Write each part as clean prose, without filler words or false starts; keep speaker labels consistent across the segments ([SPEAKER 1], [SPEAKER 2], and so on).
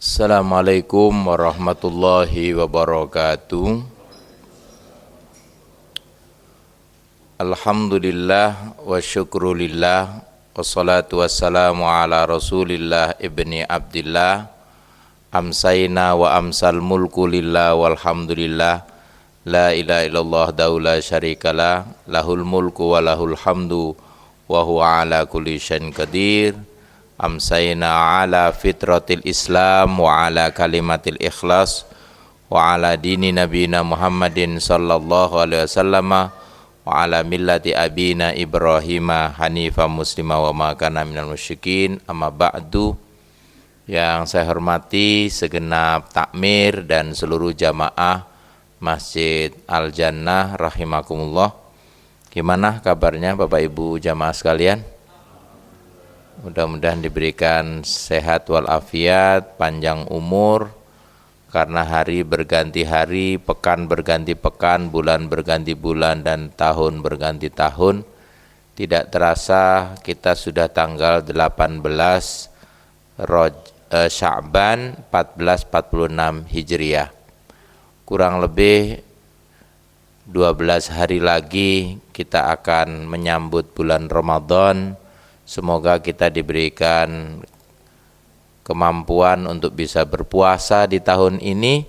[SPEAKER 1] Assalamualaikum warahmatullahi wabarakatuh. Alhamdulillah wa syukrulillah. Wassalatu wassalamu ala rasulillah ibni abdillah. Amsayna wa amsal mulku lillah walhamdulillah. La ilaha illallah daula syarikalah. Lahul mulku wa lahul hamdu. Wa huwa ala kulli syai'in qadir. Amsayna ala fitratil islam wa ala kalimatil ikhlas wa ala dini nabiyina Muhammadin sallallahu alaihi wasallam wa ala millati abina Ibrahima hanifa muslima wa ma kana minal musyrikin. Amma ba'du. Yang saya hormati segenap takmir dan seluruh jamaah Masjid Al Jannah rahimakumullah. Gimana kabarnya Bapak Ibu jamaah sekalian? Mudah-mudahan diberikan sehat walafiat, panjang umur, karena hari berganti hari, pekan berganti pekan, bulan berganti bulan, dan tahun berganti tahun. Tidak terasa kita sudah tanggal 18 Sya'ban 1446 Hijriah. Kurang lebih 12 hari lagi kita akan menyambut bulan Ramadan. Semoga kita diberikan kemampuan untuk bisa berpuasa di tahun ini,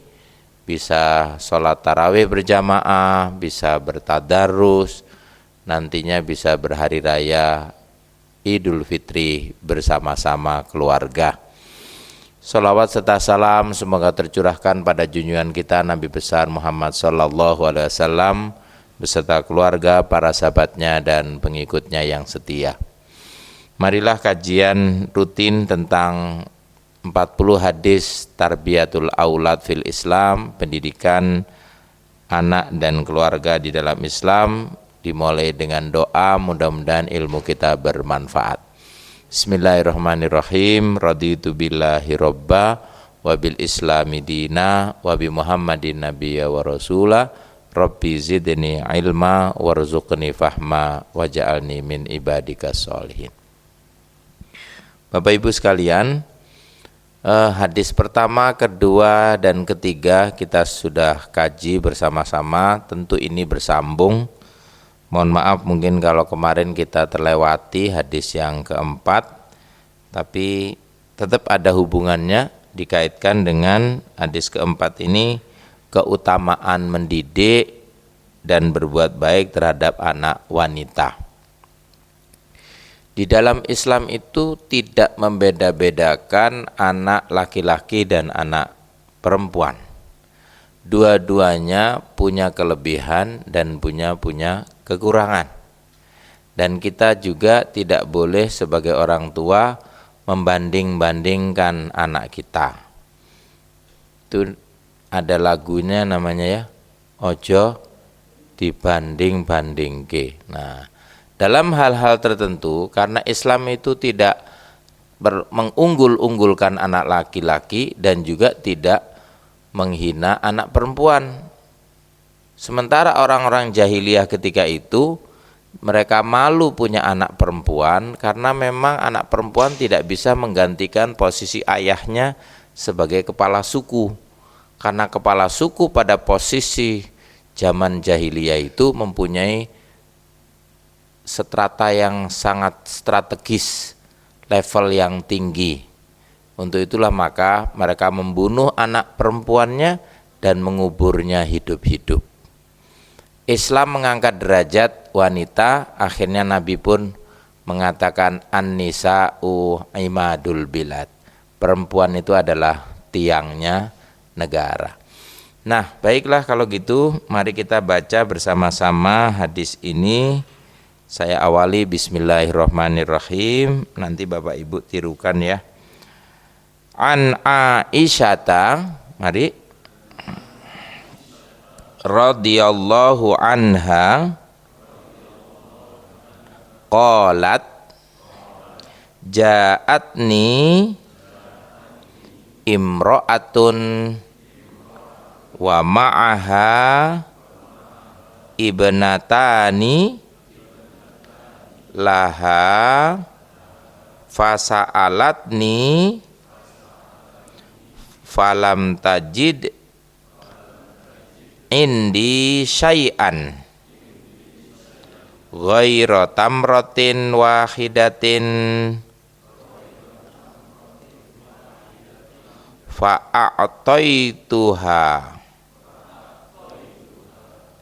[SPEAKER 1] bisa sholat tarawih berjamaah, bisa bertadarus, nantinya bisa berhari raya Idul Fitri bersama-sama keluarga. Sholawat serta salam semoga tercurahkan pada junjungan kita Nabi besar Muhammad sallallahu alaihi wasallam beserta keluarga, para sahabatnya dan pengikutnya yang setia. Marilah kajian rutin tentang 40 hadis tarbiyatul aulad fil Islam, pendidikan anak dan keluarga di dalam Islam, dimulai dengan doa, mudah-mudahan ilmu kita bermanfaat. Bismillahirrahmanirrahim. Raditu billahi robba wa bil islami dina wa bi Muhammadin nabiyya wa rasula. Rabbi zidni ilma warzuqni fahma waj'alni min ibadikas sholihin. Bapak Ibu sekalian, hadis pertama, kedua, dan ketiga kita sudah kaji bersama-sama. Tentu ini bersambung. Mohon maaf mungkin kalau kemarin kita terlewati hadis yang keempat, tapi tetap ada hubungannya dikaitkan dengan hadis keempat ini, keutamaan mendidik dan berbuat baik terhadap anak wanita. Di dalam Islam itu tidak membeda-bedakan anak laki-laki dan anak perempuan. Dua-duanya punya kelebihan dan punya kekurangan. Dan kita juga tidak boleh sebagai orang tua membanding-bandingkan anak kita. Itu ada lagunya namanya ya, ojo dibanding-bandingke. Nah, dalam hal-hal tertentu, karena Islam itu tidak mengunggul-unggulkan anak laki-laki dan juga tidak menghina anak perempuan. Sementara orang-orang jahiliyah ketika itu, mereka malu punya anak perempuan karena memang anak perempuan tidak bisa menggantikan posisi ayahnya sebagai kepala suku. Karena kepala suku pada posisi zaman jahiliyah itu mempunyai strata yang sangat strategis, level yang tinggi. Untuk itulah maka mereka membunuh anak perempuannya dan menguburnya hidup-hidup. Islam mengangkat derajat wanita, akhirnya Nabi pun mengatakan an-nisa'u imadul bilad. Perempuan itu adalah tiangnya negara. Nah, baiklah kalau gitu, mari kita baca bersama-sama hadis ini. Saya awali bismillahirrahmanirrahim, nanti Bapak Ibu tirukan ya. An Aisyata, mari, radhiyallahu anha, qalat ja'atni imra'atun wa ma'aha ibnatani laha fasa'alatni falam tajid indi syai'an ghaira tamratin wahidatin fa'a'taituha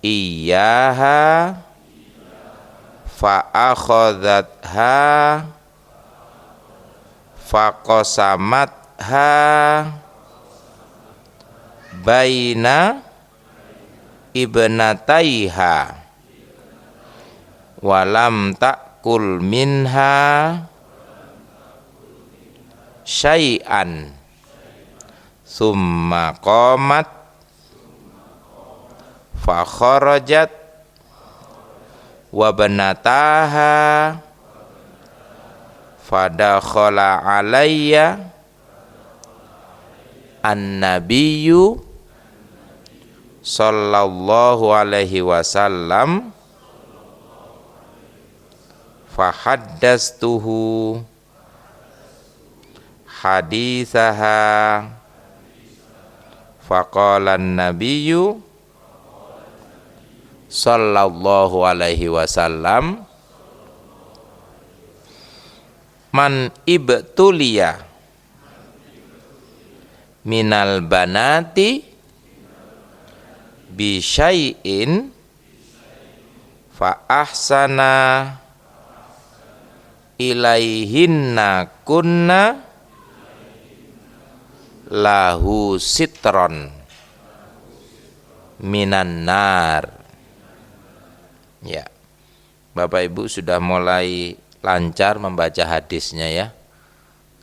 [SPEAKER 1] iyyaha fa'akhadhatha faqasamatha baina ibnataiha walam ta'kul minha syai'an summa qamat fa kharajat wa banataha fadakhala alayya an-nabiyyu sallallahu alaihi wasallam fahaddastuhu hadithaha faqala an-nabiyyu sallallahu alaihi wasallam man ibtuliya minal banati bi syai'in fa ahsana ilaihinna kunna lahu sitron minan nar. Ya, Bapak Ibu sudah mulai lancar membaca hadisnya ya,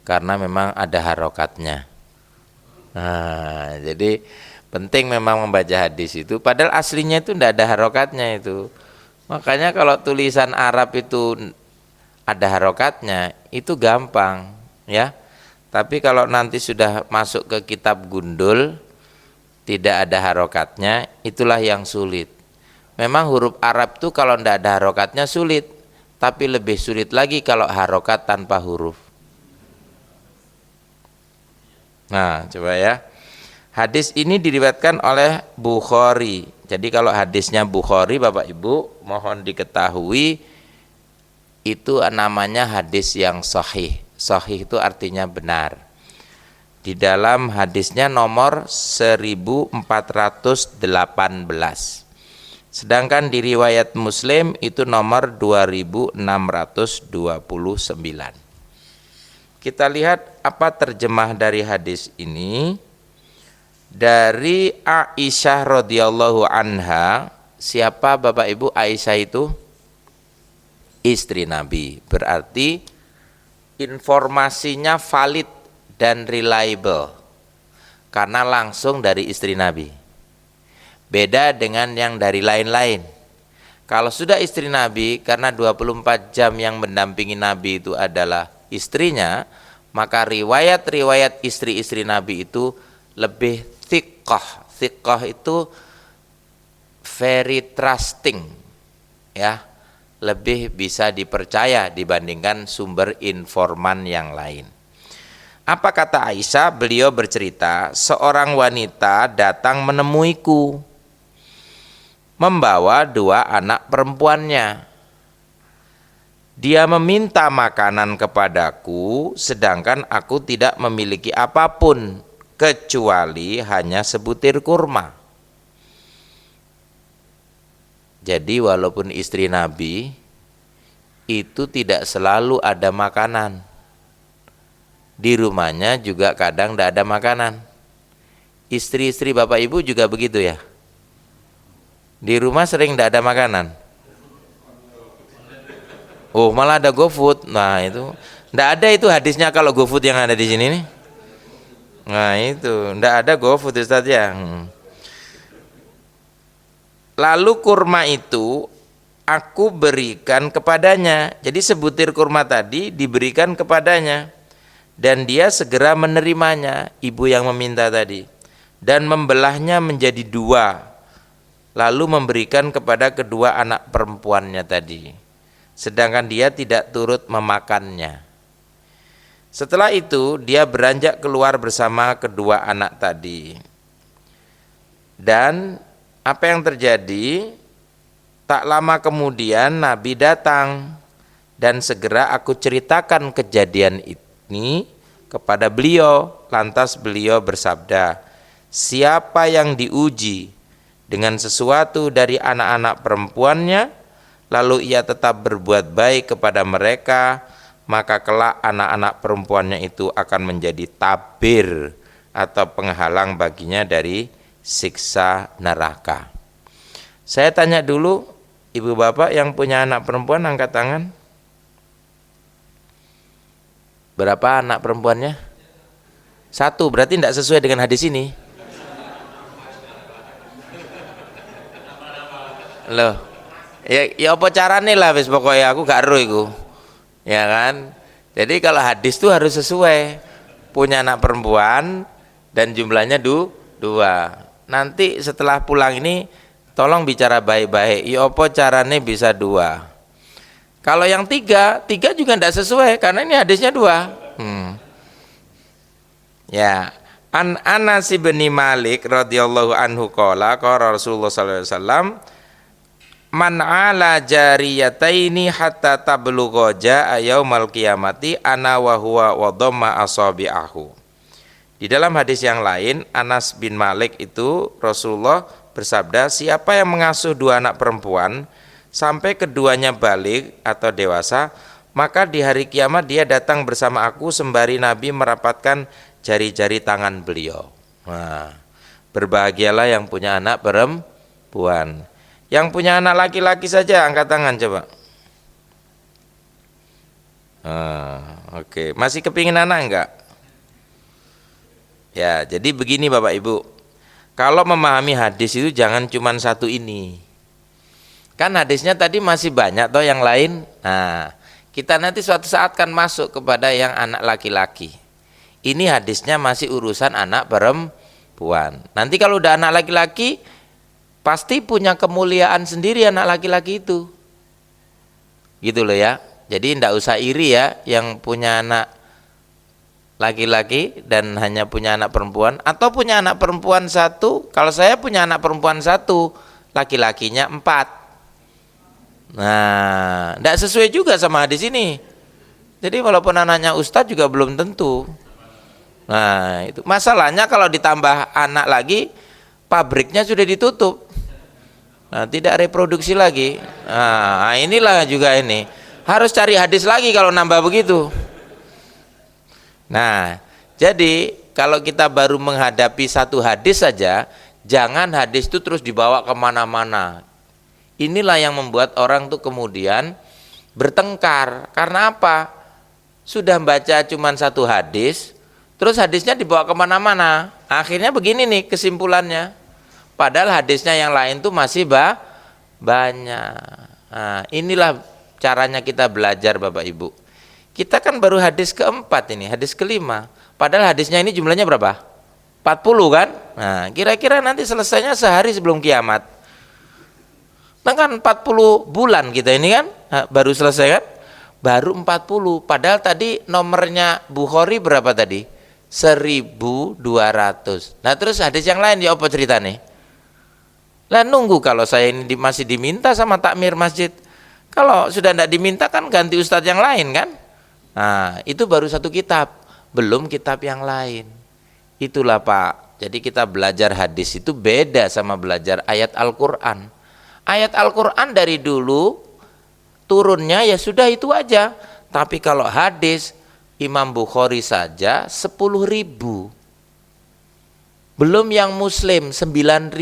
[SPEAKER 1] karena memang ada harokatnya. Nah, jadi penting memang membaca hadis itu, padahal aslinya itu tidak ada harokatnya itu. Makanya kalau tulisan Arab itu ada harokatnya itu gampang ya, tapi kalau nanti sudah masuk ke kitab gundul tidak ada harokatnya, itulah yang sulit. Memang huruf Arab itu kalau tidak ada harokatnya sulit, tapi lebih sulit lagi kalau harokat tanpa huruf. Nah coba ya, hadis ini diriwayatkan oleh Bukhari. Jadi kalau hadisnya Bukhari Bapak Ibu mohon diketahui itu namanya hadis yang sahih. Sahih itu artinya benar. Di dalam hadisnya nomor 1418. Sedangkan di riwayat Muslim itu nomor 2629. Kita lihat apa terjemah dari hadis ini. Dari Aisyah radhiyallahu anha. Siapa Bapak Ibu Aisyah itu? Istri Nabi. Berarti informasinya valid dan reliable karena langsung dari istri Nabi. Beda dengan yang dari lain-lain. Kalau sudah istri Nabi, karena 24 jam yang mendampingi Nabi itu adalah istrinya, maka riwayat-riwayat istri-istri Nabi itu lebih thiqah. Thiqah itu very trusting ya, lebih bisa dipercaya dibandingkan sumber informan yang lain. Apa kata Aisyah? Beliau bercerita, seorang wanita datang menemuiku membawa 2 anak perempuannya. Dia meminta makanan kepadaku, sedangkan aku tidak memiliki apapun kecuali hanya sebutir kurma. Jadi walaupun istri Nabi itu tidak selalu ada makanan. Di rumahnya juga kadang tidak ada makanan. Istri-istri Bapak Ibu juga begitu ya? Di rumah sering tidak ada makanan. Oh malah ada GoFood. Nah itu tidak ada itu hadisnya kalau GoFood yang ada di sini nih. Nah itu tidak ada GoFood Ustaz ya. Lalu kurma itu aku berikan kepadanya. Jadi sebutir kurma tadi diberikan kepadanya dan dia segera menerimanya, ibu yang meminta tadi, dan membelahnya menjadi 2. Lalu memberikan kepada kedua anak perempuannya tadi, sedangkan dia tidak turut memakannya. Setelah itu dia beranjak keluar bersama kedua anak tadi. Dan apa yang terjadi? Tak lama kemudian Nabi datang dan segera aku ceritakan kejadian ini kepada beliau. Lantas beliau bersabda, siapa yang diuji dengan sesuatu dari anak-anak perempuannya, lalu ia tetap berbuat baik kepada mereka, maka kelak anak-anak perempuannya itu akan menjadi tabir atau penghalang baginya dari siksa neraka. Saya tanya dulu, ibu bapak yang punya anak perempuan angkat tangan. Berapa anak perempuannya? 1, berarti tidak sesuai dengan hadis ini. Loh, ya apa carane lah wis pokoknya aku gak ero iku. Ya kan? Jadi kalau hadis itu harus sesuai. Punya anak perempuan dan jumlahnya 2. Nanti setelah pulang ini tolong bicara baik-baik. Ya apa carane bisa 2? Kalau yang 3 juga tidak sesuai karena ini hadisnya 2. Ya, Anas bin Malik radhiyallahu anhu qala Rasulullah sallallahu alaihi wasallam, man ala jariyataini hatta tablugha jaa yaumal qiyamati ana wa huwa wa dhamma asabi'ahu. Di dalam hadis yang lain Anas bin Malik itu Rasulullah bersabda, siapa yang mengasuh 2 anak perempuan sampai keduanya balik atau dewasa, maka di hari kiamat dia datang bersama aku sembari Nabi merapatkan jari-jari tangan beliau. Nah, berbahagialah yang punya anak perempuan. Yang punya anak laki-laki saja angkat tangan coba. Oke. Masih kepingin anak enggak? Ya, jadi begini Bapak Ibu. Kalau memahami hadis itu jangan cuma satu ini. Kan hadisnya tadi masih banyak toh yang lain. Nah, kita nanti suatu saat kan masuk kepada yang anak laki-laki. Ini hadisnya masih urusan anak perempuan. Nanti kalau udah anak laki-laki pasti punya kemuliaan sendiri anak laki-laki itu. Gitu loh ya. Jadi tidak usah iri ya yang punya anak laki-laki dan hanya punya anak perempuan, atau punya anak perempuan 1. Kalau saya punya anak perempuan 1, laki-lakinya 4. Nah, tidak sesuai juga sama hadis ini. Jadi walaupun anaknya ustadz juga belum tentu. Nah, itu masalahnya kalau ditambah anak lagi, pabriknya sudah ditutup. Nah, tidak reproduksi lagi. Nah, inilah juga ini. Harus cari hadis lagi kalau nambah begitu. Nah, jadi kalau kita baru menghadapi satu hadis saja, jangan hadis itu terus dibawa kemana-mana. Inilah yang membuat orang tuh kemudian bertengkar. Karena apa? Sudah baca cuma satu hadis, terus hadisnya dibawa kemana-mana. Akhirnya begini nih kesimpulannya. Padahal hadisnya yang lain tuh masih banyak. Nah, inilah caranya kita belajar Bapak Ibu. Kita kan baru hadis keempat ini, hadis kelima. Padahal hadisnya ini jumlahnya berapa? 40 kan? Nah, kira-kira nanti selesainya sehari sebelum kiamat. Nah kan 40 bulan kita ini kan baru selesai kan? Baru 40. Padahal tadi nomornya Bukhari berapa tadi? 1200. Nah terus hadis yang lain ya apa ceritanya? Lah nunggu kalau saya ini masih diminta sama takmir masjid. Kalau sudah tidak diminta kan ganti ustadz yang lain kan? Nah itu baru satu kitab, belum kitab yang lain. Itulah Pak. Jadi kita belajar hadis itu beda sama belajar ayat Al-Quran. Ayat Al-Quran dari dulu turunnya ya sudah itu aja. Tapi kalau hadis Imam Bukhari saja 10.000. Belum yang Muslim 9.000.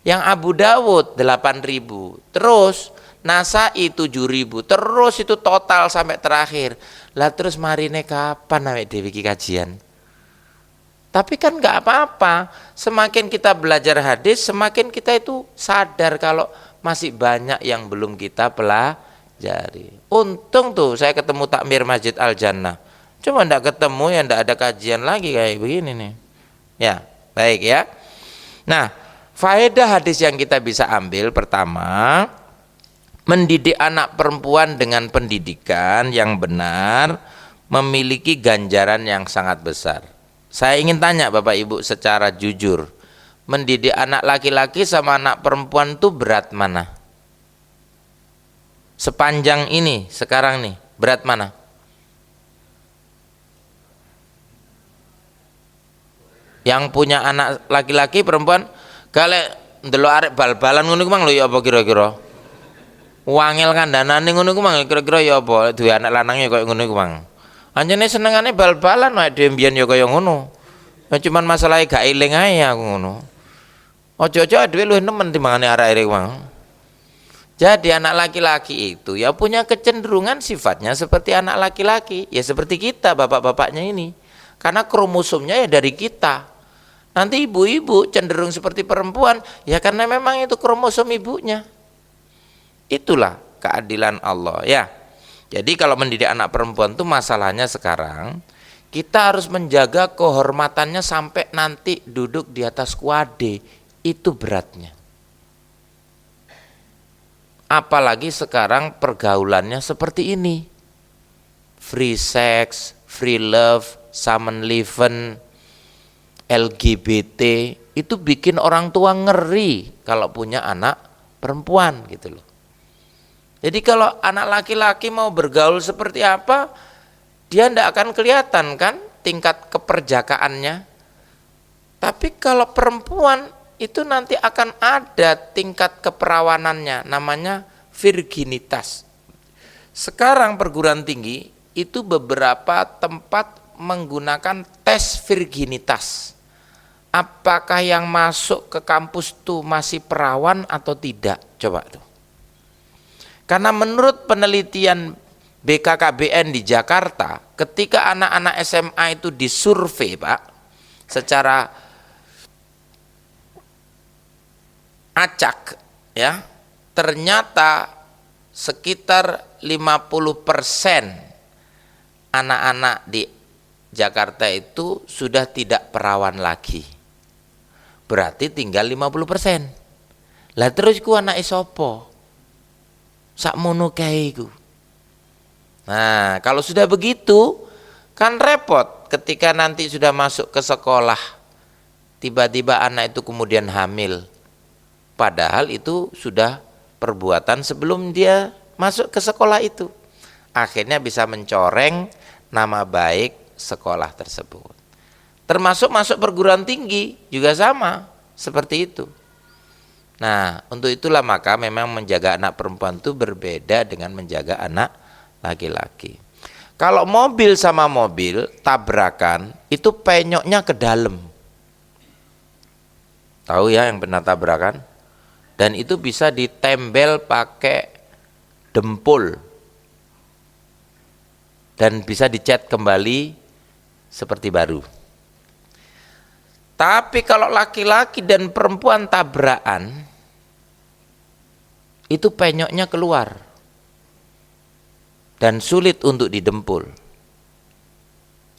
[SPEAKER 1] Yang Abu Dawud 8.000. Terus Nasai 7.000. Terus itu total sampai terakhir. Lah terus marine kapan awake dhewe iki kajian? Tapi kan nggak apa-apa, semakin kita belajar hadis, semakin kita itu sadar kalau masih banyak yang belum kita pelajari. Untung tuh saya ketemu takmir Masjid Al Jannah, cuma ndak ketemu ya ndak ada kajian lagi kayak begini nih. Ya, baik ya. Nah, faedah hadis yang kita bisa ambil pertama, mendidik anak perempuan dengan pendidikan yang benar memiliki ganjaran yang sangat besar. Saya ingin tanya Bapak Ibu secara jujur, mendidik anak laki-laki sama anak perempuan itu berat mana? Sepanjang ini sekarang nih, berat mana? Yang punya anak laki-laki perempuan, kalau ndelok arek bal-balan ngono ku mang lho ya apa kira-kira? Wangel kandhanane ngono ku mang kira-kira ya apa? Duwe anak lanang ya koyo ngono ku mang. Anjene senengane bal-balan wae dhewe mbiyen ya kaya ngono. Ya cuman masalahe gak eling ae aku ngono. Ojo-ojo dhewe luwih nemen timbangane arek-arek mang. Jadi anak laki-laki itu ya punya kecenderungan sifatnya seperti anak laki-laki, ya seperti kita bapak-bapaknya ini. Karena kromosomnya ya dari kita. Nanti ibu-ibu cenderung seperti perempuan, ya karena memang itu kromosom ibunya. Itulah keadilan Allah ya. Jadi kalau mendidik anak perempuan itu masalahnya sekarang, kita harus menjaga kehormatannya sampai nanti duduk di atas kuade, itu beratnya. Apalagi sekarang pergaulannya seperti ini. Free sex, free love, samen leven, LGBT, itu bikin orang tua ngeri kalau punya anak perempuan gitu loh. Jadi kalau anak laki-laki mau bergaul seperti apa, dia tidak akan kelihatan kan tingkat keperjakaannya. Tapi kalau perempuan itu nanti akan ada tingkat keperawanannya, namanya virginitas. Sekarang perguruan tinggi itu beberapa tempat menggunakan tes virginitas. Apakah yang masuk ke kampus itu masih perawan atau tidak? Coba tuh. Karena menurut penelitian BKKBN di Jakarta, ketika anak-anak SMA itu disurvei Pak, secara acak ya, ternyata sekitar 50% anak-anak di Jakarta itu sudah tidak perawan lagi. Berarti tinggal 50%. Lah terus ku anake sapa? Sakmono kae iku. Nah, kalau sudah begitu kan repot ketika nanti sudah masuk ke sekolah. Tiba-tiba anak itu kemudian hamil. Padahal itu sudah perbuatan sebelum dia masuk ke sekolah itu. Akhirnya bisa mencoreng nama baik sekolah tersebut. Termasuk masuk perguruan tinggi juga sama seperti itu. Nah, untuk itulah maka memang menjaga anak perempuan itu berbeda dengan menjaga anak laki-laki. Kalau mobil sama mobil tabrakan itu penyoknya ke dalam. Tahu ya yang pernah tabrakan? Dan itu bisa ditembel pakai dempul. Dan bisa dicat kembali seperti baru. Tapi kalau laki-laki dan perempuan tabrakan, itu penyoknya keluar dan sulit untuk didempul.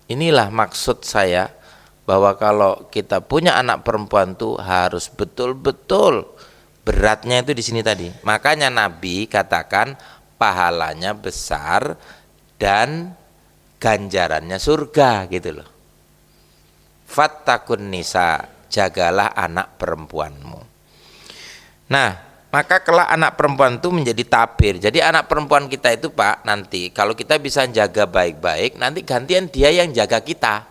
[SPEAKER 1] Inilah maksud saya bahwa kalau kita punya anak perempuan tuh harus betul-betul beratnya itu di sini tadi. Makanya Nabi katakan pahalanya besar dan ganjarannya surga gitu loh. Fattakun nisa, jagalah anak perempuanmu. Nah, maka kelak anak perempuan itu menjadi tabir. Jadi anak perempuan kita itu Pak, nanti kalau kita bisa jaga baik-baik, nanti gantian dia yang jaga kita.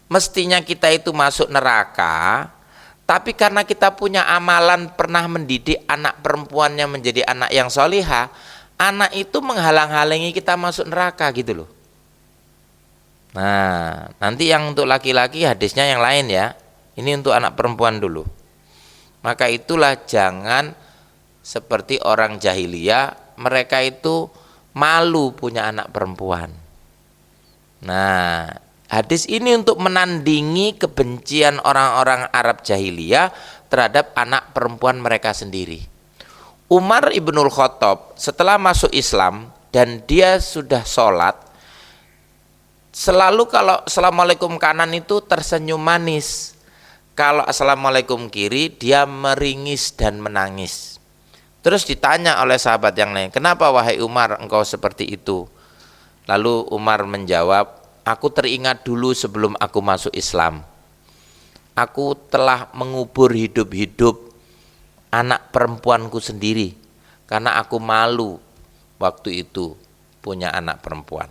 [SPEAKER 1] Mestinya kita itu masuk neraka, tapi karena kita punya amalan pernah mendidik anak perempuannya menjadi anak yang solihah, anak itu menghalang-halangi kita masuk neraka gitu loh. Nah, nanti yang untuk laki-laki hadisnya yang lain ya. Ini untuk anak perempuan dulu. Maka itulah jangan seperti orang jahiliyah, mereka itu malu punya anak perempuan. Nah, hadis ini untuk menandingi kebencian orang-orang Arab jahiliyah terhadap anak perempuan mereka sendiri. Umar ibnul Khattab setelah masuk Islam dan dia sudah sholat, selalu kalau assalamualaikum kanan itu tersenyum manis. Kalau assalamualaikum kiri dia meringis dan menangis. Terus ditanya oleh sahabat yang lain, kenapa wahai Umar engkau seperti itu? Lalu Umar menjawab, aku teringat dulu sebelum aku masuk Islam. Aku telah mengubur hidup-hidup anak perempuanku sendiri karena aku malu waktu itu punya anak perempuan.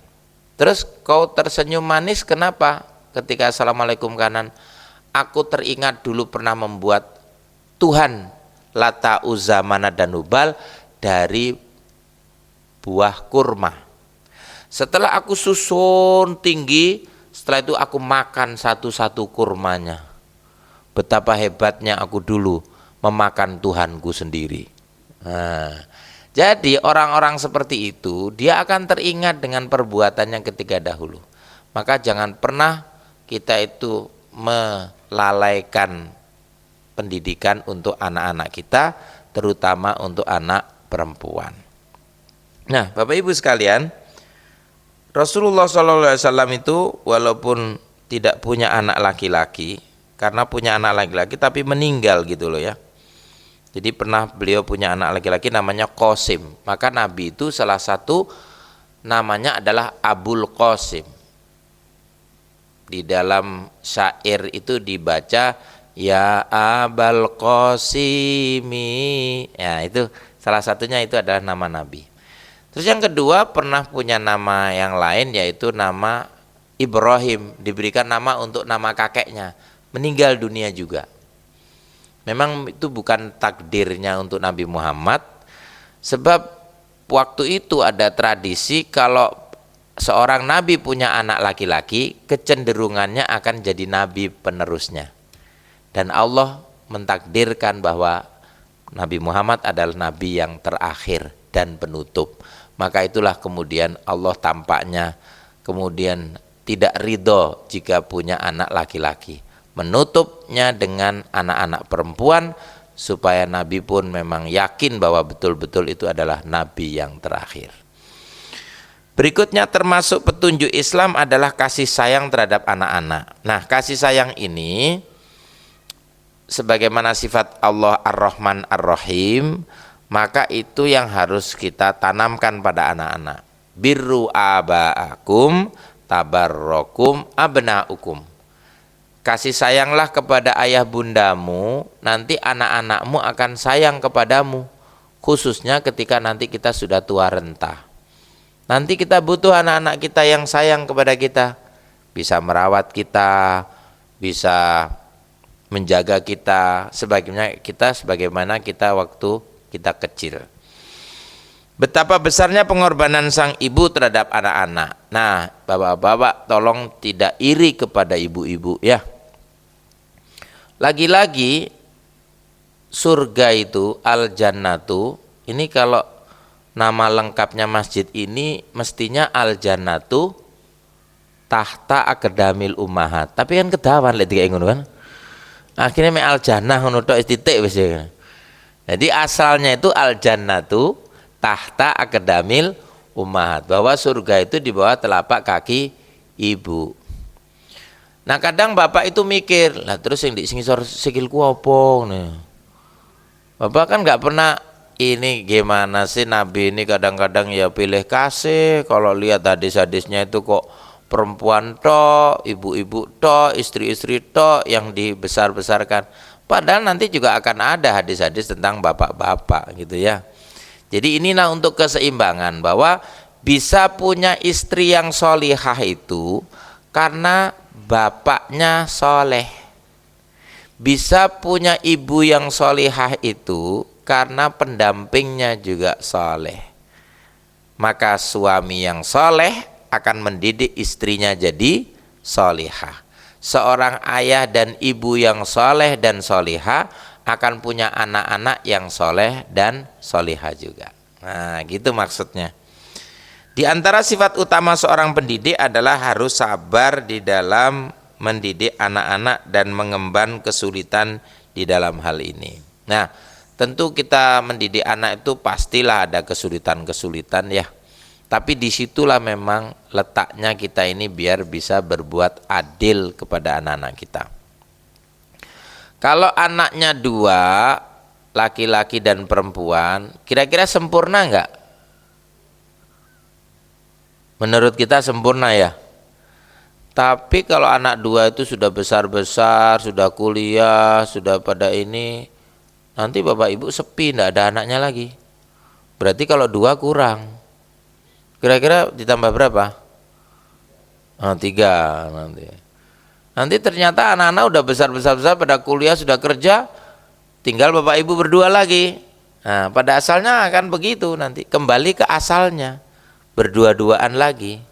[SPEAKER 1] Terus kau tersenyum manis kenapa? Ketika assalamualaikum kanan, aku teringat dulu pernah membuat Tuhan Lata, Uzza, Manat dan Hubal dari buah kurma. Setelah aku susun tinggi, setelah itu aku makan satu-satu kurmanya. Betapa hebatnya aku dulu memakan Tuhanku sendiri. Nah, jadi orang-orang seperti itu dia akan teringat dengan perbuatannya ketika dahulu. Maka jangan pernah kita itu melalaikan pendidikan untuk anak-anak kita, terutama untuk anak perempuan. Nah, Bapak Ibu sekalian, Rasulullah SAW itu walaupun tidak punya anak laki-laki, karena punya anak laki-laki tapi meninggal gitu loh ya. Jadi pernah beliau punya anak laki-laki namanya Qasim. Maka Nabi itu salah satu namanya adalah Abul Qasim. Di dalam syair itu dibaca ya Abul Qasimi. Ya itu salah satunya itu adalah nama Nabi. Terus yang kedua pernah punya nama yang lain yaitu nama Ibrahim, diberikan nama untuk nama kakeknya, meninggal dunia juga. Memang itu bukan takdirnya untuk Nabi Muhammad, sebab waktu itu ada tradisi kalau seorang nabi punya anak laki-laki, kecenderungannya akan jadi nabi penerusnya. Dan Allah mentakdirkan bahwa Nabi Muhammad adalah nabi yang terakhir dan penutup. Maka itulah kemudian Allah tampaknya kemudian tidak ridho jika punya anak laki-laki, menutupnya dengan anak-anak perempuan supaya Nabi pun memang yakin bahwa betul-betul itu adalah Nabi yang terakhir. Berikutnya termasuk petunjuk Islam adalah kasih sayang terhadap anak-anak. Nah, kasih sayang ini sebagaimana sifat Allah Ar-Rahman Ar-Rahim, maka itu yang harus kita tanamkan pada anak-anak. Birru aba'akum tabarrokum abna'ukum. Kasih sayanglah kepada ayah bundamu, nanti anak-anakmu akan sayang kepadamu, khususnya ketika nanti kita sudah tua renta. Nanti kita butuh anak-anak kita yang sayang kepada kita, bisa merawat kita, bisa menjaga kita sebagaimana kita waktu kita kecil. Betapa besarnya pengorbanan sang ibu terhadap anak-anak. Nah, bapak-bapak tolong tidak iri kepada ibu-ibu ya. Lagi-lagi surga itu al-jannatu, ini kalau nama lengkapnya masjid ini mestinya al-jannatu tahta akadamil ummahat. Tapi kan kedawan lek dikae ngono kan. Akhirnya me al-jannah ngono tok titik wis ya. Jadi asalnya itu al-jannatu tahta akadamil ummahat, bahwa surga itu di bawah telapak kaki ibu. Nah kadang bapak itu mikir, lah terus yang di singisor sikilku apa nih? Bapak kan nggak pernah ini gimana sih Nabi ini kadang-kadang ya pilih kasih, kalau lihat hadis-hadisnya itu kok perempuan tok, ibu-ibu tok, istri-istri tok yang dibesar-besarkan. Padahal nanti juga akan ada hadis-hadis tentang bapak-bapak gitu ya. Jadi inilah untuk keseimbangan, bahwa bisa punya istri yang solihah itu karena bapaknya soleh. Bisa punya ibu yang solihah itu karena pendampingnya juga soleh. Maka suami yang soleh akan mendidik istrinya jadi solihah. Seorang ayah dan ibu yang soleh dan solihah akan punya anak-anak yang soleh dan solihah juga. Nah gitu maksudnya. Di antara sifat utama seorang pendidik adalah harus sabar di dalam mendidik anak-anak dan mengemban kesulitan di dalam hal ini. Nah tentu kita mendidik anak itu pastilah ada kesulitan-kesulitan ya. Tapi disitulah memang letaknya kita ini biar bisa berbuat adil kepada anak-anak kita. Kalau anaknya dua, laki-laki dan perempuan, kira-kira sempurna enggak? menurut kita sempurna ya. Tapi kalau anak dua itu sudah besar-besar, sudah kuliah, sudah pada ini, nanti bapak ibu sepi, tidak ada anaknya lagi. Berarti kalau dua kurang. Kira-kira ditambah berapa? Oh, tiga nanti. Nanti ternyata anak-anak udah besar-besar pada kuliah, sudah kerja, tinggal bapak ibu berdua lagi. Nah, pada asalnya akan begitu nanti. Kembali ke asalnya, berdua-duaan lagi.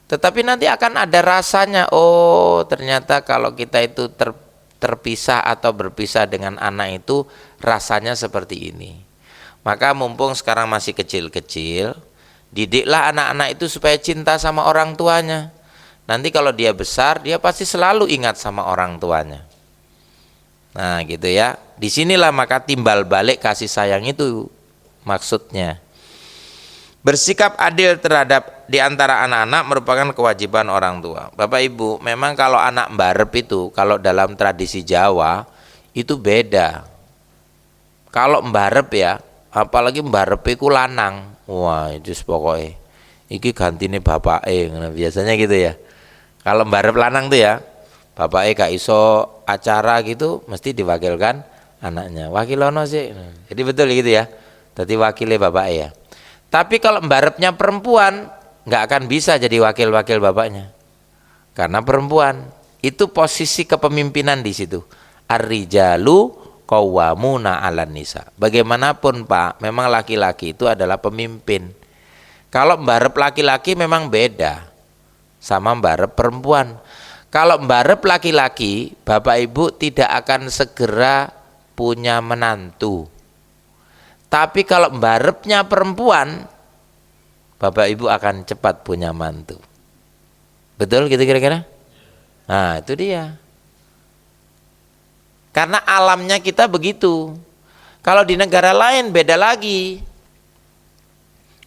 [SPEAKER 1] Tetapi nanti akan ada rasanya, oh ternyata kalau kita itu terpisah atau berpisah dengan anak itu rasanya seperti ini. Maka mumpung sekarang masih kecil-kecil, didiklah anak-anak itu supaya cinta sama orang tuanya. Nanti kalau dia besar, dia pasti selalu ingat sama orang tuanya. Nah gitu ya, disinilah maka timbal balik kasih sayang itu maksudnya. Bersikap adil terhadap di antara anak-anak merupakan kewajiban orang tua. Bapak Ibu, memang kalau anak mbarep itu, kalau dalam tradisi Jawa itu beda. Kalau mbarep ya, apalagi mbarep itu lanang, wah itu pokoknya iki gantine bapake, biasanya gitu ya. Kalau mbarep lanang tuh ya, bapake gak iso acara gitu, mesti diwakilkan anaknya. Wakilono sih, jadi betul gitu ya. Jadi wakilnya bapake ya. Tapi kalau mbarepnya perempuan, nggak akan bisa jadi wakil-wakil bapaknya, karena perempuan itu posisi kepemimpinan di situ. Ar-rijalu qawwamuna 'alan nisa. Bagaimanapun Pak, memang laki-laki itu adalah pemimpin. Kalau mbarep laki-laki memang beda sama mbarep perempuan. Kalau mbarep laki-laki, Bapak Ibu tidak akan segera punya menantu. Tapi kalau mbarepnya perempuan, Bapak Ibu akan cepat punya mantu. Betul gitu kira-kira? Nah itu dia. Karena alamnya kita begitu. Kalau di negara lain beda lagi.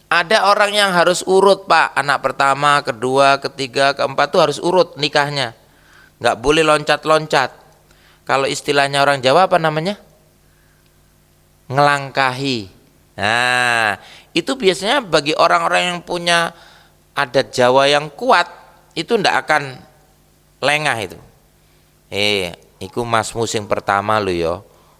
[SPEAKER 1] Ada orang yang harus urut Pak. Anak pertama, kedua, ketiga, keempat tuh harus urut nikahnya. Nggak boleh loncat-loncat. Kalau istilahnya orang Jawa apa namanya? Ngelangkahi. Nah itu biasanya bagi orang-orang yang punya adat Jawa yang kuat, itu ndak akan lengah itu. Iku masmu sing pertama lho ya,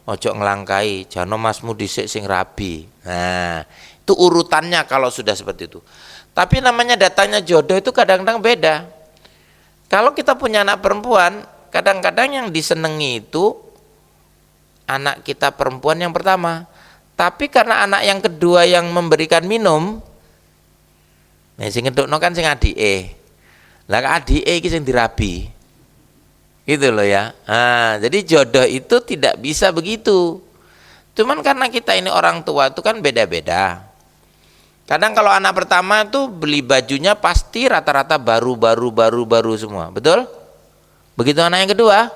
[SPEAKER 1] ojo ngelangkahi, jano masmu dhisik sing rabi. Nah itu urutannya kalau sudah seperti itu. Tapi namanya datangnya jodoh itu kadang-kadang beda. Kalau kita punya anak perempuan, kadang-kadang yang disenangi itu anak kita perempuan yang pertama, tapi karena anak yang kedua yang memberikan minum, nah sing ngedukno kan sing adike. Lah adike iki sing dirabi. Gitu loh ya. Nah, jadi jodoh itu tidak bisa begitu. Cuman karena kita ini orang tua itu kan beda-beda. Kadang kalau anak pertama itu beli bajunya pasti rata-rata baru semua. Betul? Begitu anak yang kedua,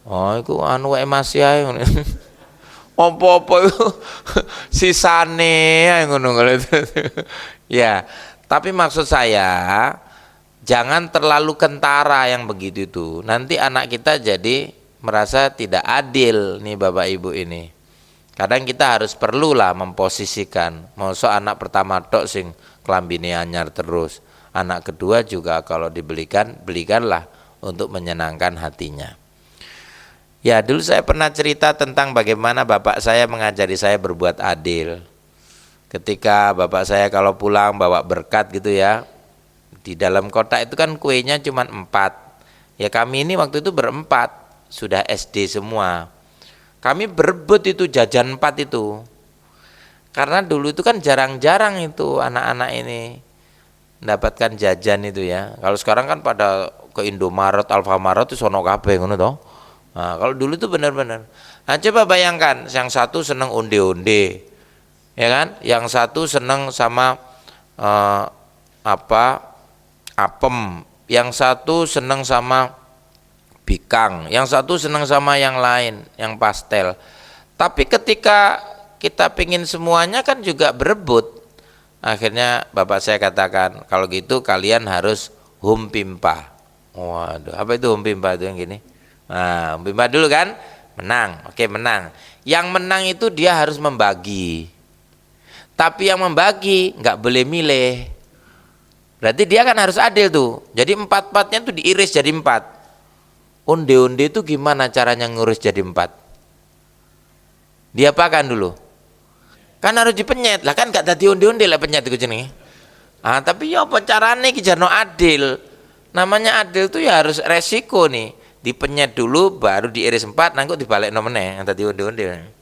[SPEAKER 1] oh itu anu masih ae opo-opo itu sisane ae ngono ya. Tapi maksud saya jangan terlalu kentara yang begitu itu. Nanti anak kita jadi merasa tidak adil nih Bapak Ibu ini. Kadang kita harus perlulah memposisikan. Mosok anak pertama tok sing klambine anyar terus. Anak kedua juga kalau dibelikan, belikanlah untuk menyenangkan hatinya. Ya dulu saya pernah cerita tentang bagaimana bapak saya mengajari saya berbuat adil. Ketika bapak saya kalau pulang bawa berkat gitu ya, di dalam kotak itu kan kuenya cuma 4. Ya kami ini waktu itu berempat, sudah SD semua. Kami berebut itu jajan 4 itu. Karena dulu itu kan jarang-jarang itu anak-anak ini mendapatkan jajan itu ya. Kalau sekarang kan pada ke Indomaret, Alfamaret itu sono kabeh ngono toh. Nah, kalau dulu itu benar-benar. Nah, coba bayangkan, yang satu seneng onde-onde, ya kan? Yang satu seneng sama apem, yang satu seneng sama bikang, yang satu seneng sama yang lain, yang pastel. Tapi ketika kita pingin semuanya kan juga berebut. Akhirnya bapak saya katakan, kalau gitu kalian harus humpimpa. Waduh, apa itu humpimpa itu yang gini? Nah, humpimpa dulu kan, menang. Oke, menang. Yang menang itu dia harus membagi. Tapi yang membagi nggak boleh milih. Berarti dia kan harus adil tuh. Jadi 4-4-nya tuh diiris jadi 4. Onde-onde itu gimana caranya ngurus jadi 4? Diapakan dulu? Kan harus dipenyet. Lah kan gak tadi onde-onde lah penyet itu jenenge. Ah, tapi ya apa carane iki jarno adil? Namanya adil tuh ya harus resiko nih. Dipenyet dulu baru diiris 4, nanti dibalekno meneh yang tadi onde-onde.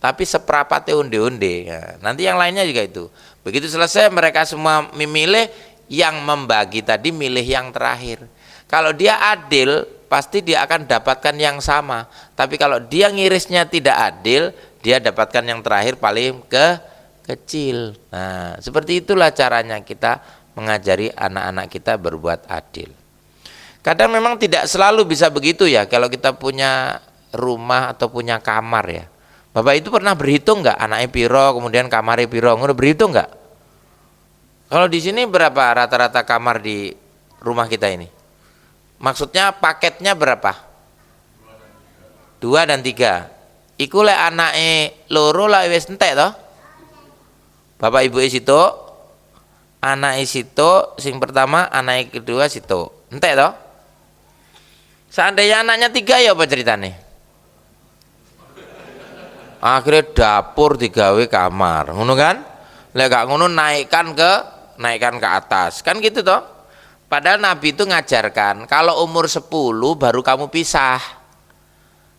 [SPEAKER 1] Tapi seperapatnya onde-onde. Ya, nanti yang lainnya juga itu. Begitu selesai mereka semua memilih, yang membagi tadi milih yang terakhir. Kalau dia adil, pasti dia akan dapatkan yang sama. Tapi kalau dia ngirisnya tidak adil, dia dapatkan yang terakhir paling kecil. Nah, seperti itulah caranya kita mengajari anak-anak kita berbuat adil. Kadang memang tidak selalu bisa begitu ya, kalau kita punya rumah atau punya kamar ya. Bapak itu pernah berhitung nggak anaknya piro, kemudian kamarnya piro, udah berhitung nggak? Kalau di sini berapa rata-rata kamar di rumah kita ini? Maksudnya paketnya berapa? 2 dan 3. Iku lek anaknya loro lah wis entek toh? Bapak ibu situ, anak situ, sing pertama, anak kedua situ, entek toh? Seandainya anaknya 3 ya apa ceritanya? Akhirnya dapur digawe kamar, ngono kan? Lek gak ngono naikkan ke atas, kan gitu toh? Padahal Nabi itu ngajarkan kalau umur 10 baru kamu pisah.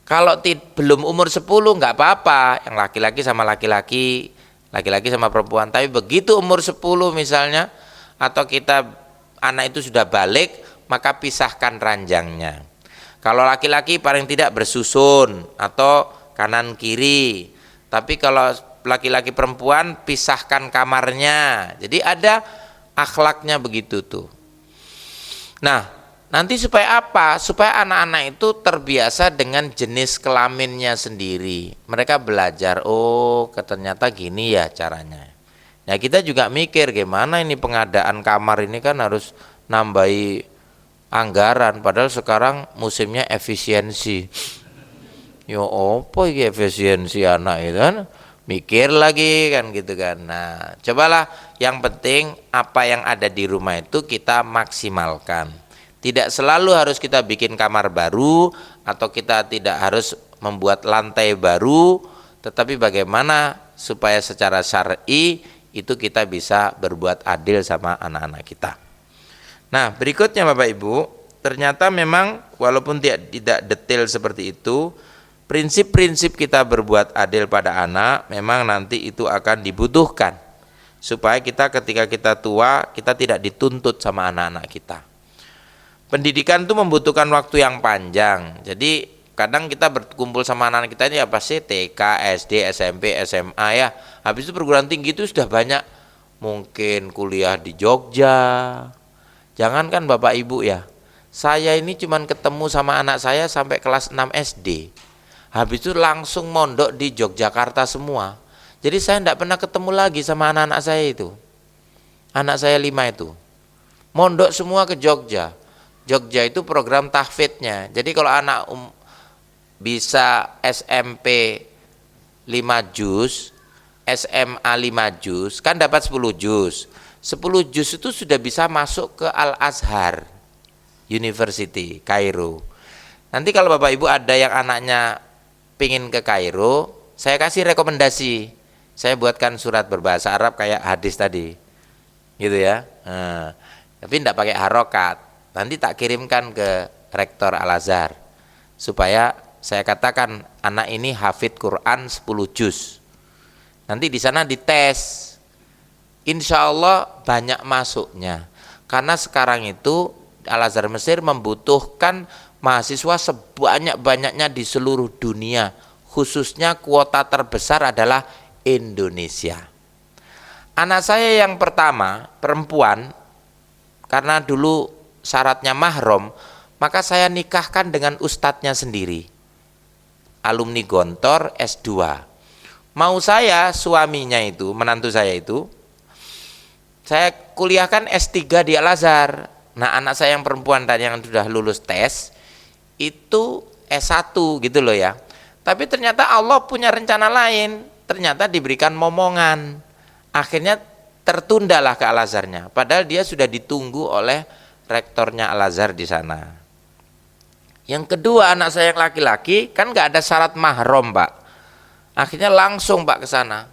[SPEAKER 1] Kalau belum umur 10 nggak apa-apa, yang laki-laki sama laki-laki, laki-laki sama perempuan. Tapi begitu umur 10 misalnya, atau kita anak itu sudah balik, maka pisahkan ranjangnya. Kalau laki-laki paling tidak bersusun atau kanan kiri. Tapi kalau laki-laki perempuan pisahkan kamarnya. Jadi ada akhlaknya begitu tuh. Nah, nanti supaya apa? Supaya anak-anak itu terbiasa dengan jenis kelaminnya sendiri. Mereka belajar, oh ternyata gini ya caranya. Nah, kita juga mikir gimana ini pengadaan kamar ini kan harus nambahi anggaran. Padahal sekarang musimnya efisiensi. Yo opo iki efisiensi anak itu kan? Mikir lagi kan gitu kan. Nah, cobalah yang penting apa yang ada di rumah itu kita maksimalkan. Tidak selalu harus kita bikin kamar baru atau kita tidak harus membuat lantai baru, tetapi bagaimana supaya secara syar'i itu kita bisa berbuat adil sama anak-anak kita. Nah, berikutnya Bapak Ibu, ternyata memang walaupun tidak detail seperti itu, prinsip-prinsip kita berbuat adil pada anak memang nanti itu akan dibutuhkan supaya kita ketika kita tua kita tidak dituntut sama anak-anak kita. Pendidikan itu membutuhkan waktu yang panjang. Jadi kadang kita berkumpul sama anak-anak kita ini apa sih TK, SD, SMP, SMA ya. Habis itu perguruan tinggi itu sudah banyak, mungkin kuliah di Jogja. Jangankan Bapak Ibu ya. Saya ini cuman ketemu sama anak saya sampai kelas 6 SD. Habis itu langsung mondok di Yogyakarta semua. Jadi saya tidak pernah ketemu lagi sama anak-anak saya itu. Anak saya 5 itu. Mondok semua ke Jogja. Jogja itu program tahfidnya. Jadi kalau anak bisa SMP 5 juz, SMA 5 juz, kan dapat 10 juz. 10 juz itu sudah bisa masuk ke Al-Azhar University, Kairo. Nanti kalau Bapak Ibu ada yang anaknya pingin ke Kairo, saya kasih rekomendasi. Saya buatkan surat berbahasa Arab kayak hadis tadi, gitu ya. Tapi tidak pakai harokat. Nanti tak kirimkan ke Rektor Al-Azhar supaya saya katakan anak ini hafid Quran 10 juz. Nanti di sana dites. Insya Allah banyak masuknya. Karena sekarang itu Al-Azhar Mesir membutuhkan mahasiswa sebanyak-banyaknya di seluruh dunia, khususnya kuota terbesar adalah Indonesia. Anak saya yang pertama perempuan, karena dulu syaratnya mahram, maka saya nikahkan dengan ustadznya sendiri, alumni Gontor S2. Mau saya suaminya itu, menantu saya itu, saya kuliahkan S3 di Al-Azhar. Nah, anak saya yang perempuan dan yang sudah lulus tes itu S1 gitu loh ya. Tapi ternyata Allah punya rencana lain. Ternyata diberikan momongan. Akhirnya tertundalah ke Al-Azharnya. Padahal dia sudah ditunggu oleh rektornya Al-Azhar di sana. Yang kedua, anak saya yang laki-laki kan nggak ada syarat mahram, Pak. Akhirnya langsung Pak ke sana.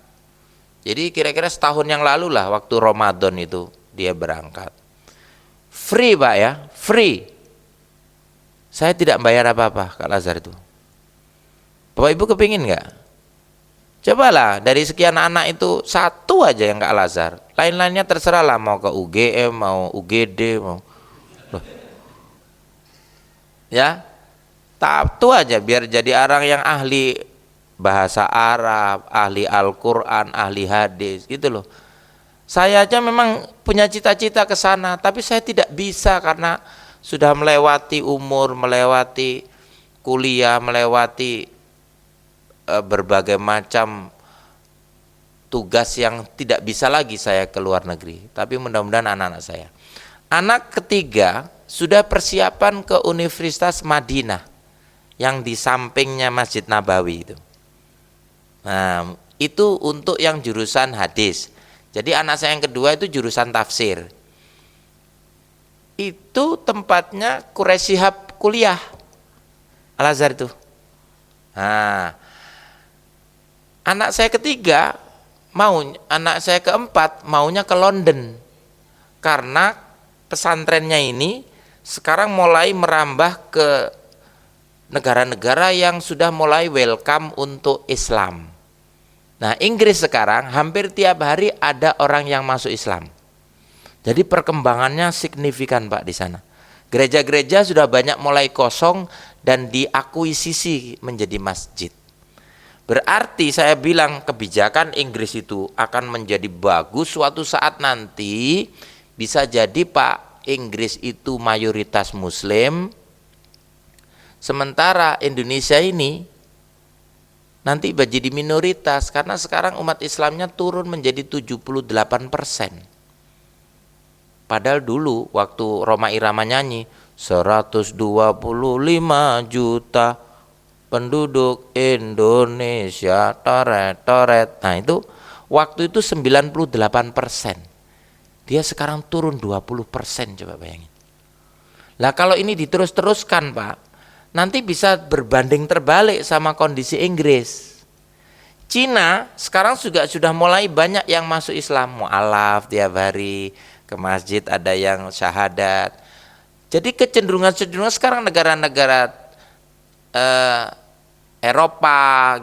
[SPEAKER 1] Jadi kira-kira setahun yang lalu lah, waktu Ramadan itu dia berangkat. Free Pak ya, free. Saya tidak bayar apa-apa ke Al-Azhar itu. Bapak Ibu kepingin nggak? Cobalah dari sekian anak itu satu aja yang ke Al-Azhar. Lain-lainnya terserah lah, mau ke UGM, mau UGD, mau. Loh. Ya, satu aja biar jadi orang yang ahli bahasa Arab, ahli Al-Quran, ahli hadis, gitu loh. Saya aja memang punya cita-cita ke sana, tapi saya tidak bisa karena sudah melewati umur, melewati kuliah, melewati berbagai macam tugas yang tidak bisa lagi saya ke luar negeri. Tapi mudah-mudahan anak-anak saya. Anak ketiga sudah persiapan ke Universitas Madinah yang di sampingnya Masjid Nabawi itu. Nah, itu untuk yang jurusan hadis. Jadi anak saya yang kedua itu jurusan tafsir. Itu tempatnya Quraisy Shihab kuliah Al-Azhar itu. Nah, anak saya ketiga anak saya keempat maunya ke London karena pesantrennya ini sekarang mulai merambah ke negara-negara yang sudah mulai welcome untuk Islam. Nah, Inggris sekarang hampir tiap hari ada orang yang masuk Islam. Jadi perkembangannya signifikan Pak di sana. Gereja-gereja sudah banyak mulai kosong dan diakuisisi menjadi masjid. Berarti saya bilang kebijakan Inggris itu akan menjadi bagus suatu saat nanti. Bisa jadi Pak, Inggris itu mayoritas Muslim, sementara Indonesia ini nanti jadi minoritas karena sekarang umat Islamnya turun menjadi 78%. Padahal dulu waktu Roma Irama nyanyi 125 juta penduduk Indonesia toret. Nah itu waktu itu 98%. Dia sekarang turun 20%, coba bayangin. Lah kalau ini diterus-teruskan Pak, nanti bisa berbanding terbalik sama kondisi Inggris. Cina sekarang juga sudah mulai banyak yang masuk Islam, mu'alaf tiap hari, ke masjid ada yang syahadat. Jadi kecenderungan sekarang negara-negara Eropa,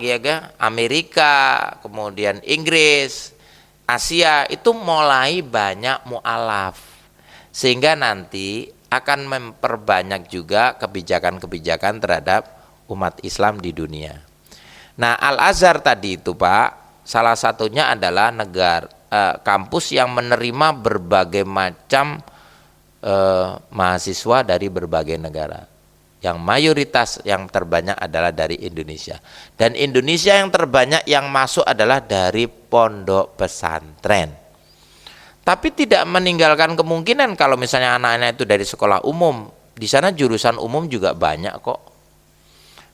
[SPEAKER 1] Amerika, kemudian Inggris, Asia itu mulai banyak mu'alaf. Sehingga nanti akan memperbanyak juga kebijakan-kebijakan terhadap umat Islam di dunia. Nah, Al-Azhar tadi itu Pak, salah satunya adalah kampus yang menerima berbagai macam mahasiswa dari berbagai negara. Yang mayoritas yang terbanyak adalah dari Indonesia. Dan Indonesia yang terbanyak yang masuk adalah dari pondok pesantren. Tapi tidak meninggalkan kemungkinan kalau misalnya anak-anak itu dari sekolah umum, di sana jurusan umum juga banyak kok.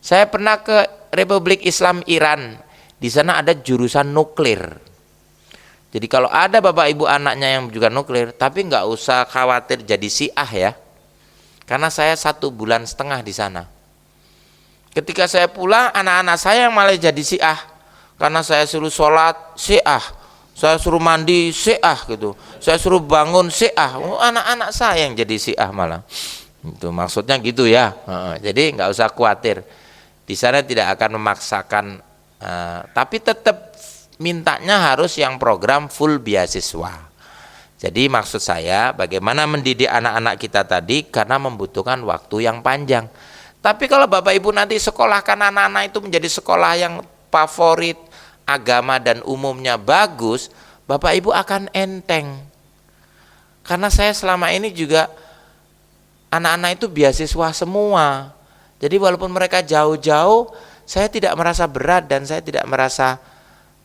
[SPEAKER 1] Saya pernah ke Republik Islam Iran, di sana ada jurusan nuklir. Jadi kalau ada bapak ibu anaknya yang juga nuklir, tapi nggak usah khawatir jadi Syiah ya, karena saya 1,5 bulan di sana. Ketika saya pulang, anak-anak saya yang malah jadi Syiah, karena saya suruh sholat Syiah. Saya suruh mandi Syiah gitu. Saya suruh bangun Syiah. Anak-anak saya yang jadi Syiah malah. Itu maksudnya gitu ya. Jadi nggak usah khawatir. Di sana tidak akan memaksakan, tapi tetap mintanya harus yang program full beasiswa. Jadi maksud saya bagaimana mendidik anak-anak kita tadi karena membutuhkan waktu yang panjang. Tapi kalau Bapak Ibu nanti sekolahkan anak-anak itu menjadi sekolah yang favorit, agama dan umumnya bagus, Bapak Ibu akan enteng. Karena saya selama ini juga anak-anak itu beasiswa semua. Jadi walaupun mereka jauh-jauh, saya tidak merasa berat dan saya tidak merasa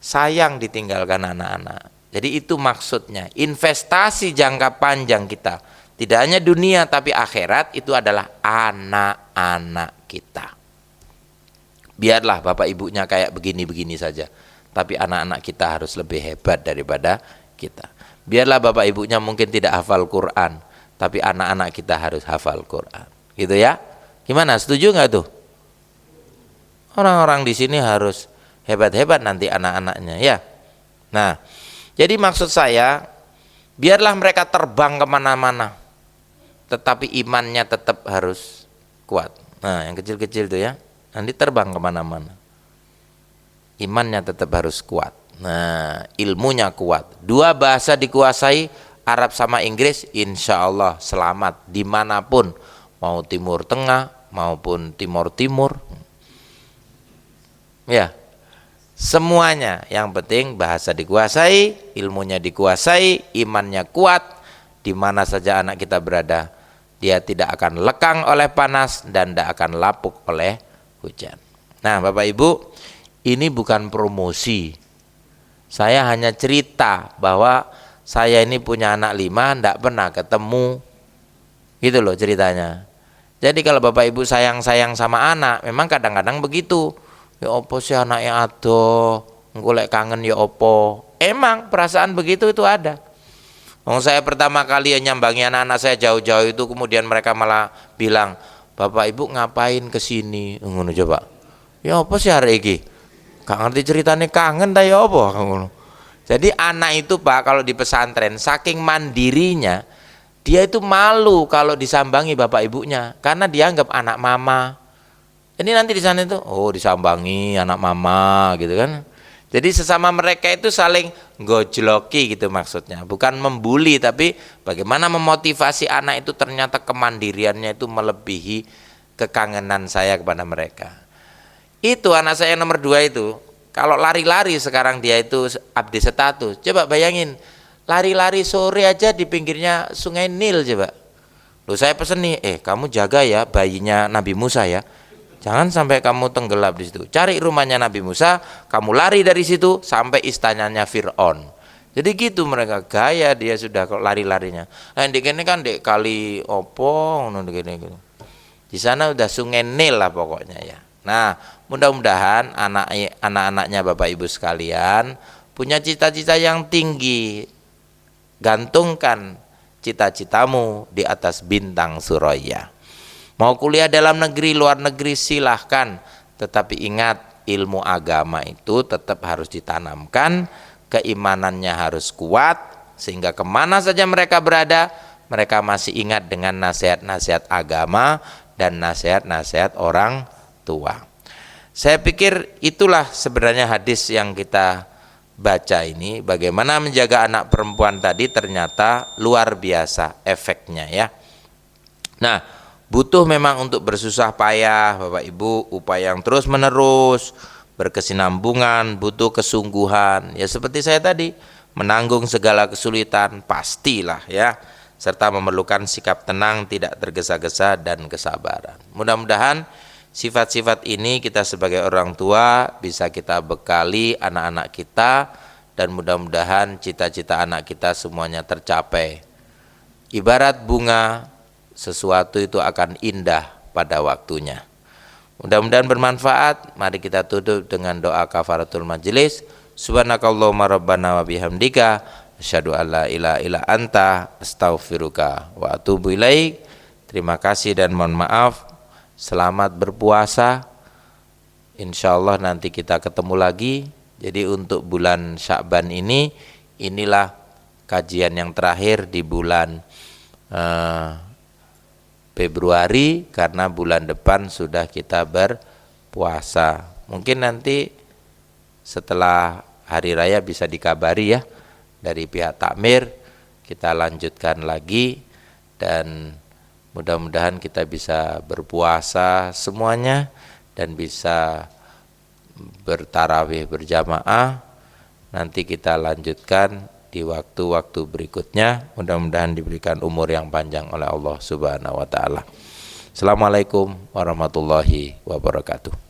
[SPEAKER 1] sayang ditinggalkan anak-anak. Jadi itu maksudnya, investasi jangka panjang kita. Tidak hanya dunia tapi akhirat itu adalah anak-anak kita. Biarlah bapak ibunya kayak begini-begini saja. Tapi anak-anak kita harus lebih hebat daripada kita. Biarlah bapak ibunya mungkin tidak hafal Quran, tapi anak-anak kita harus hafal Quran. Gitu ya. Gimana? Setuju nggak tuh? Orang-orang di sini harus hebat-hebat nanti anak-anaknya ya. Nah, jadi maksud saya, biarlah mereka terbang kemana-mana, tetapi imannya tetap harus kuat. Nah, yang kecil-kecil tuh ya, nanti terbang kemana-mana. Imannya tetap harus kuat. Nah, ilmunya kuat. 2 bahasa dikuasai, Arab sama Inggris, insya Allah selamat dimanapun, mau Timur Tengah maupun Timur Timur. Ya, semuanya. Yang penting bahasa dikuasai, ilmunya dikuasai, imannya kuat. Di mana saja anak kita berada, dia tidak akan lekang oleh panas dan tidak akan lapuk oleh hujan. Nah, Bapak Ibu, ini bukan promosi. Saya hanya cerita bahwa saya ini punya anak 5, tidak pernah ketemu. Gitu loh ceritanya. Jadi kalau Bapak Ibu sayang-sayang sama anak, memang kadang-kadang begitu. Ya opo sih anaknya adoh, ngulek kangen ya opo. Emang perasaan begitu itu ada. Saya pertama kali nyambangi anak-anak saya jauh-jauh itu, kemudian mereka malah bilang, Bapak Ibu ngapain kesini? Ngono coba. Ya apa sih hari ini? Gak ngerti ceritanya kangen ta ya apa? Jadi anak itu Pak, kalau di pesantren saking mandirinya, dia itu malu kalau disambangi bapak ibunya karena dianggap anak mama. Ini nanti di sana itu, oh disambangi anak mama gitu kan. Jadi sesama mereka itu saling gojloki gitu maksudnya. Bukan membuli, tapi bagaimana memotivasi anak itu ternyata kemandiriannya itu melebihi kekangenan saya kepada mereka. Itu anak saya yang nomor 2 itu, kalau lari-lari sekarang dia itu update status. Coba bayangin, lari-lari sore aja di pinggirnya sungai Nil coba. Loh saya pesen nih, kamu jaga ya bayinya Nabi Musa ya. Jangan sampai kamu tenggelam di situ. Cari rumahnya Nabi Musa, kamu lari dari situ sampai istananya Fir'aun. Jadi gitu mereka gaya dia sudah lari-larinya. Nah, di sini kan di kali opo, gitu. Di sana udah sungai Nil lah pokoknya ya. Nah, mudah-mudahan anak-anaknya Bapak Ibu sekalian punya cita-cita yang tinggi. Gantungkan cita-citamu di atas bintang Suraya. Mau kuliah dalam negeri, luar negeri silahkan, tetapi ingat ilmu agama itu tetap harus ditanamkan, keimanannya harus kuat, sehingga kemana saja mereka berada, mereka masih ingat dengan nasihat-nasihat agama dan nasihat-nasihat orang tua. Saya pikir itulah sebenarnya hadis yang kita baca ini, bagaimana menjaga anak perempuan tadi ternyata luar biasa efeknya ya. Nah, butuh memang untuk bersusah payah Bapak Ibu, upaya yang terus menerus, berkesinambungan, butuh kesungguhan. Ya seperti saya tadi, menanggung segala kesulitan pastilah ya, serta memerlukan sikap tenang, tidak tergesa-gesa dan kesabaran. Mudah-mudahan sifat-sifat ini kita sebagai orang tua bisa kita bekali anak-anak kita, dan mudah-mudahan cita-cita anak kita semuanya tercapai. Ibarat bunga, sesuatu itu akan indah pada waktunya. Mudah-mudahan bermanfaat. Mari kita tutup dengan doa kafaratul majelis. Subhanakallahumma rabbana wa bihamdika asyhadu an la ilaha illa anta astaghfiruka wa atubu ilaik. Terima kasih dan mohon maaf. Selamat berpuasa. Insyaallah nanti kita ketemu lagi. Jadi untuk bulan Sya'ban ini, inilah kajian yang terakhir di bulan Februari, karena bulan depan sudah kita berpuasa. Mungkin nanti setelah hari raya bisa dikabari ya dari pihak takmir, kita lanjutkan lagi, dan mudah-mudahan kita bisa berpuasa semuanya dan bisa bertarawih berjamaah. Nanti kita lanjutkan di waktu-waktu berikutnya. Mudah-mudahan diberikan umur yang panjang oleh Allah Subhanahu wa taala. Assalamualaikum warahmatullahi wabarakatuh.